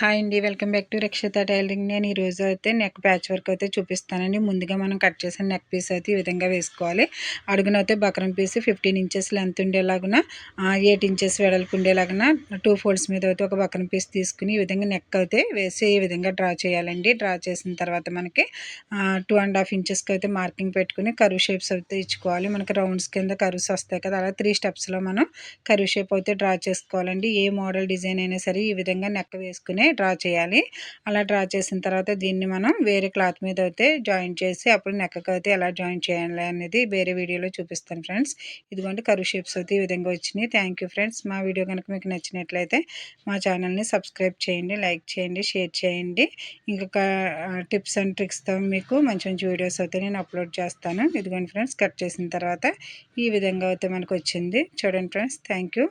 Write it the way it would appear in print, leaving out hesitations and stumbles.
Hi అండి, welcome back to Rakshita tailoring. నేను ఈరోజు అయితే నెక్ ప్యాచ్ వర్క్ అయితే చూపిస్తానండి. ముందుగా మనం కట్ చేసిన నెక్ పీస్ అయితే ఈ విధంగా వేసుకోవాలి. అడుగునైతే బక్రం పీస్ 15 ఇంచెస్ లెంత్ ఉండేలాగున 8 ఇంచెస్ వెడల్పు ఉండేలాగున 2 ఫోల్డ్స్ మీద అయితే ఒక బక్రం పీస్ తీసుకుని ఈ విధంగా నెక్ అయితే వేసి ఈ విధంగా డ్రా చేయాలండి. డ్రా చేసిన తర్వాత మనకి 2.5 ఇంచెస్కి అయితే మార్కింగ్ పెట్టుకుని కర్వ్ షేప్స్ అయితే ఇచ్చుకోవాలి. మనకి రౌండ్స్ కింద కర్వ్స్ వస్తాయి కదా, అలా 3 స్టెప్స్లో మనం కర్వ్ షేప్ అయితే డ్రా చేసుకోవాలండి. ఏ మోడల్ డిజైన్ అయినా సరే ఈ విధంగా నెక్ వేసుకుని డ్రా చేయాలి. అలా డ్రా చేసిన తర్వాత దీన్ని మనం వేరే క్లాత్ మీద అయితే జాయిన్ చేసి అప్పుడు నెక్కకు అయితే ఎలా జాయిన్ చేయాలి అనేది వేరే వీడియోలో చూపిస్తాను ఫ్రెండ్స్. ఇదిగోండి కర్వ్ షేప్స్ అయితే ఈ విధంగా వచ్చినాయి. Thank you friends. మా వీడియో కనుక మీకు నచ్చినట్లయితే మా ఛానల్ని సబ్స్క్రైబ్ చేయండి, లైక్ చేయండి, షేర్ చేయండి. ఇంకొక టిప్స్ అండ్ ట్రిక్స్తో మీకు మంచి మంచి వీడియోస్ అయితే నేను అప్లోడ్ చేస్తాను. ఇదిగోండి ఫ్రెండ్స్, కట్ చేసిన తర్వాత ఈ విధంగా అయితే మనకు వచ్చింది. చూడండి ఫ్రెండ్స్, థ్యాంక్ యూ.